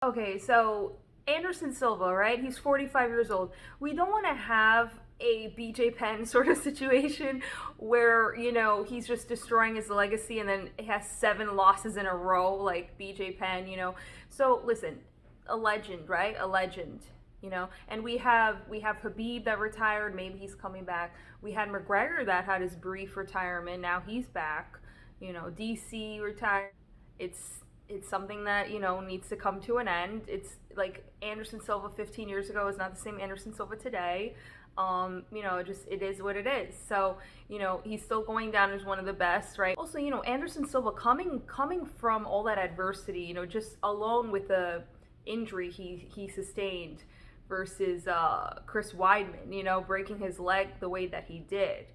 Okay, so Anderson Silva, right? He's 45 years old. We don't want to have a BJ Penn sort of situation where, he's just destroying his legacy and then he has 7 losses in a row like BJ Penn. So listen, a legend, right? A legend. And we have Habib that retired, maybe he's coming back. We had McGregor that had his brief retirement, now he's back. DC retired. It's something that needs to come to an end. It's like Anderson Silva 15 years ago is not the same Anderson Silva today. It is what it is. So he's still going down as one of the best, right? Also, Anderson Silva coming from all that adversity, just alone with the injury he sustained versus Chris Weidman, breaking his leg the way that he did.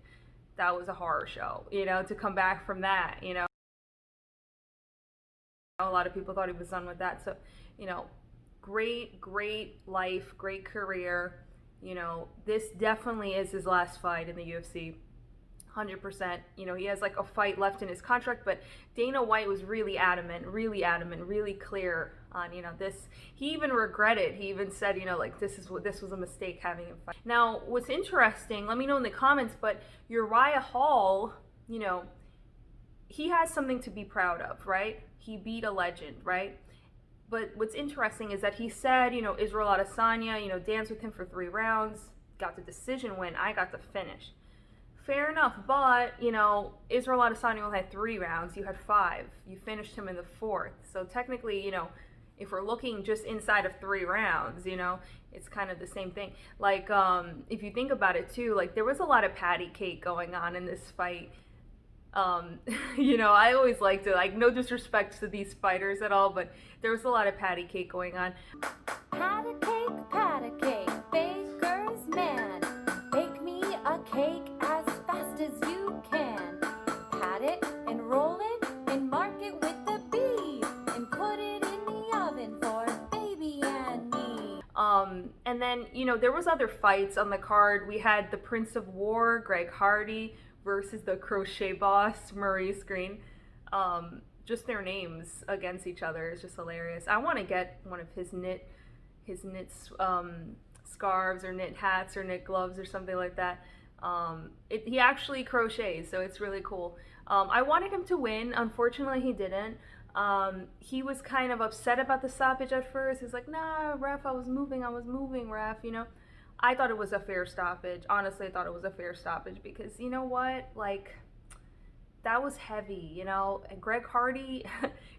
That was a horror show, to come back from that. A lot of people thought he was done with that. So, great life, great career. This definitely is his last fight in the UFC. 100%. He has like a fight left in his contract, but Dana White was really adamant, really clear on, this. He even regretted. He even said, like this was a mistake having him fight. Now, what's interesting, let me know in the comments, but Uriah Hall, he has something to be proud of, right? He beat a legend, right? But what's interesting is that he said, Israel Adesanya, danced with him for 3 rounds, got the decision win, I got the finish. Fair enough, but, Israel Adesanya only had 3 rounds, you had 5. You finished him in the 4th. So technically, if we're looking just inside of 3 rounds, it's kind of the same thing. Like, if you think about it too, like there was a lot of patty cake going on in this fight. I always like to, like, no disrespect to these fighters at all, but there was a lot of patty cake going on. Pat a cake, baker's man. Bake me a cake as fast as you can. Pat it and roll it and mark it with the B. And put it in the oven for baby and me. And then, there was other fights on the card. We had the Prince of War, Greg Hardy, versus the crochet boss, Maurice Green. Just their names against each other is just hilarious. I want to get one of his knit scarves or knit hats or knit gloves or something like that. He actually crochets, so it's really cool. I wanted him to win. Unfortunately, he didn't. He was kind of upset about the stoppage at first. He's like, nah, ref, I was moving, ref, I thought it was a fair stoppage. Honestly, I thought it was a fair stoppage because you know what? Like, that was heavy, And Greg Hardy's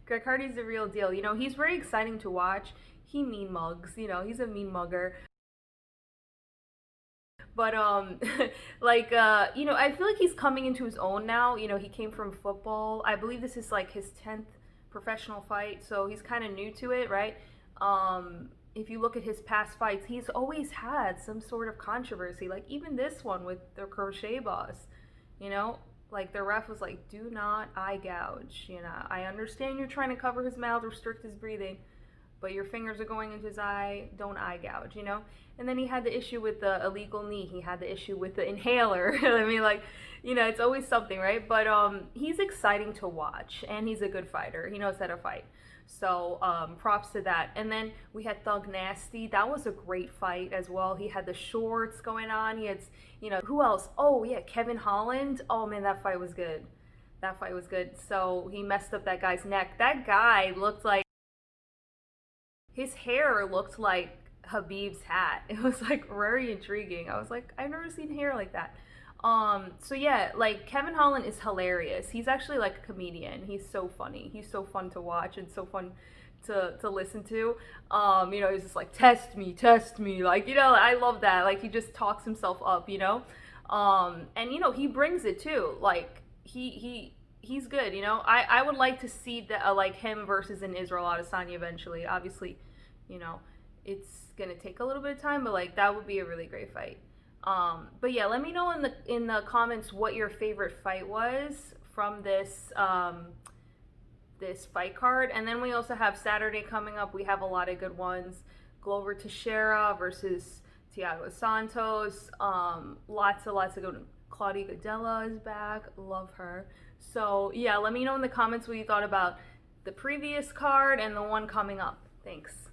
the real deal. He's very exciting to watch. He mean mugs, he's a mean mugger. But I feel like he's coming into his own now. He came from football. I believe this is like his 10th professional fight, so he's kind of new to it, right? If you look at his past fights, he's always had some sort of controversy. Like even this one with the crochet boss, like the ref was like, do not eye gouge. I understand you're trying to cover his mouth, restrict his breathing, but your fingers are going into his eye, don't eye gouge, And then he had the issue with the illegal knee. He had the issue with the inhaler. I mean, like, it's always something, right? But he's exciting to watch, and he's a good fighter. He knows how to fight. So props to that. And then we had Thug Nasty. That was a great fight as well. He had the shorts going on. He had, who else? Oh, yeah, Kevin Holland. Oh, man, that fight was good. That fight was good. So he messed up that guy's neck. That guy looked like, his hair looked like Habib's hat. It was like very intriguing. I was like, I've never seen hair like that. So yeah, like Kevin Holland is hilarious. He's actually like a comedian. He's so funny. He's so fun to watch and so fun to listen to. He's just like, test me. Like, I love that. Like he just talks himself up, and he brings it too. Like he's good, I would like to see that like him versus an Israel Adesanya eventually. Obviously, it's gonna take a little bit of time, but like that would be a really great fight. But yeah, let me know in the comments what your favorite fight was from this this fight card. And then we also have Saturday coming up. We have a lot of good ones. Glover Teixeira versus Thiago Santos. Lots of good ones. Claudia Gadelha is back. Love her. So yeah, let me know in the comments what you thought about the previous card and the one coming up. Thanks.